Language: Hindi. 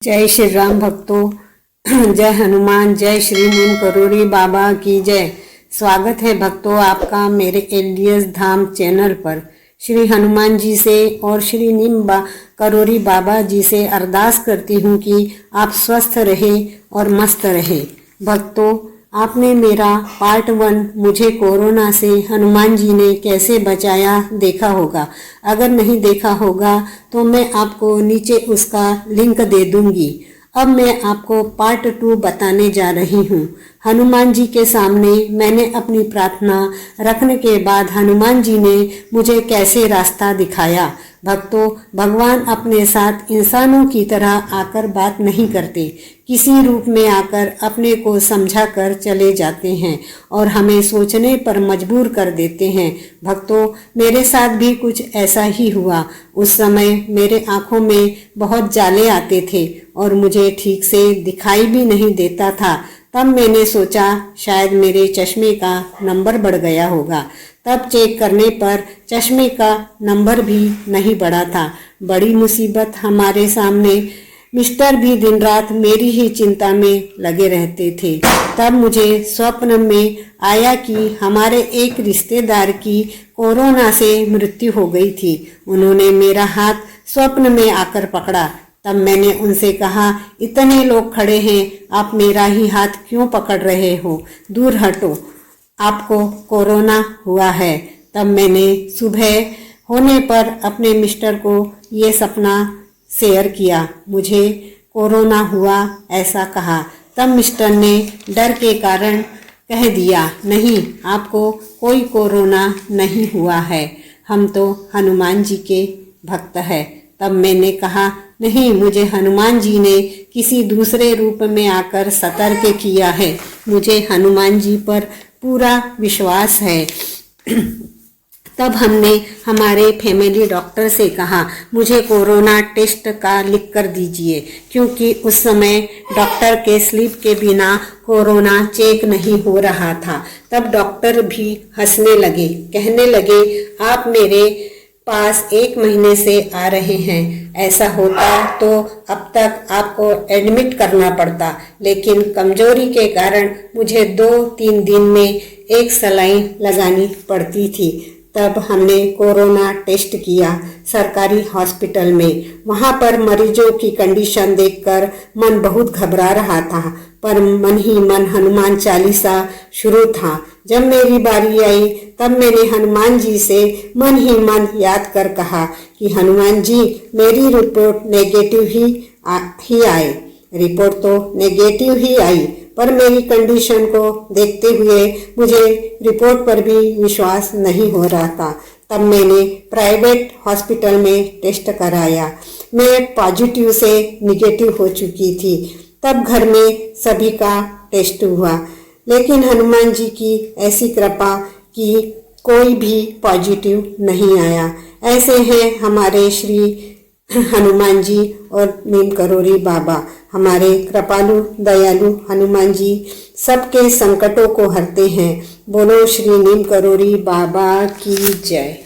जय श्री राम भक्तों, जय हनुमान, जय श्री नीम करोड़ी बाबा की जय। स्वागत है भक्तों आपका मेरे एलियस धाम चैनल पर। श्री हनुमान जी से और श्री नीम करोड़ी बाबा जी से अरदास करती हूँ कि आप स्वस्थ रहे और मस्त रहे। भक्तों, आपने मेरा पार्ट 1 मुझे कोरोना से हनुमान जी ने कैसे बचाया देखा होगा। अगर नहीं देखा होगा तो मैं आपको नीचे उसका लिंक दे दूंगी। अब मैं आपको पार्ट 2 बताने जा रही हूँ। हनुमान जी के सामने मैंने अपनी प्रार्थना रखने के बाद हनुमान जी ने मुझे कैसे रास्ता दिखाया। भक्तों, भगवान अपने साथ इंसानों की तरह आकर बात नहीं करते, किसी रूप में आकर अपने को समझा कर चले जाते हैं और हमें सोचने पर मजबूर कर देते हैं। भक्तों, मेरे साथ भी कुछ ऐसा ही हुआ। उस समय मेरे आंखों में बहुत जाले आते थे और मुझे ठीक से दिखाई भी नहीं देता था। तब मैंने सोचा शायद मेरे चश्मे का नंबर बढ़ गया होगा। तब चेक करने पर चश्मे का नंबर भी नहीं बढ़ा था। बड़ी मुसीबत हमारे सामने। मिस्टर भी दिन रात मेरी ही चिंता में लगे रहते थे। तब मुझे स्वप्न में आया कि हमारे एक रिश्तेदार की कोरोना से मृत्यु हो गई थी। उन्होंने मेरा हाथ स्वप्न में आकर पकड़ा। तब मैंने उनसे कहा, इतने लोग खड़े हैं, आप मेरा ही हाथ क्यों पकड़ रहे हो? दूर हटो, आपको कोरोना हुआ है। तब मैंने सुबह होने पर अपने मिस्टर को ये सपना शेयर किया, मुझे कोरोना हुआ ऐसा कहा। तब मिस्टर ने डर के कारण कह दिया, नहीं, आपको कोई कोरोना नहीं हुआ है, हम तो हनुमान जी के भक्त हैं। तब मैंने कहा, नहीं, मुझे हनुमान जी ने किसी दूसरे रूप में आकर सतर्क किया है। मुझे हनुमान जी पर पूरा विश्वास है। तब हमने हमारे फैमिली डॉक्टर से कहा, मुझे कोरोना टेस्ट का लिख कर दीजिए, क्योंकि उस समय डॉक्टर के स्लिप के बिना कोरोना चेक नहीं हो रहा था। तब डॉक्टर भी हंसने लगे, कहने लगे, आप मेरे पास 1 महीने से आ रहे हैं, ऐसा होता तो अब तक आपको एडमिट करना पड़ता, लेकिन कमजोरी के कारण मुझे 2-3 दिन में 1 सलाइन लगानी पड़ती थी। तब हमने कोरोना टेस्ट किया सरकारी हॉस्पिटल में। वहां पर मरीजों की कंडीशन देखकर मन बहुत घबरा रहा था, पर मन ही मन हनुमान चालीसा शुरू था। जब मेरी बारी आई तब मैंने हनुमान जी से मन ही मन याद कर कहा कि हनुमान जी, मेरी रिपोर्ट नेगेटिव ही आए। रिपोर्ट तो नेगेटिव ही आई, पर मेरी कंडीशन को देखते हुए मुझे रिपोर्ट पर भी विश्वास नहीं हो रहा था। तब मैंने प्राइवेट हॉस्पिटल में टेस्ट कराया। मैं पॉजिटिव से निगेटिव हो चुकी थी। तब घर में सभी का टेस्ट हुआ, लेकिन हनुमान जी की ऐसी कृपा कि कोई भी पॉजिटिव नहीं आया। ऐसे हैं हमारे श्री हनुमान जी और नीम करोड़ी बाबा। हमारे कृपालु दयालु हनुमान जी सबके संकटों को हरते हैं। बोलो श्री नीम करोड़ी बाबा की जय।